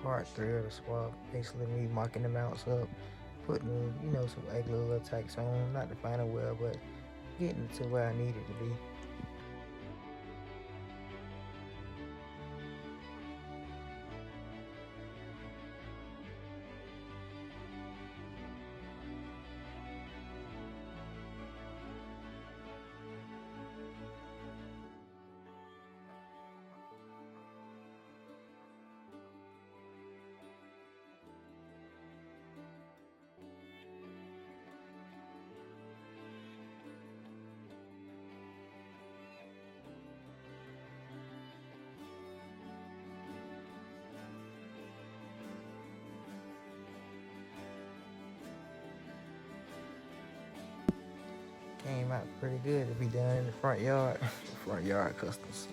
Part 3 of the swap. Basically me mocking the mounts up, putting, some ugly little attacks on, not the final well, but getting to where I needed to be. Came out pretty good to be done in the front yard. Front yard customs.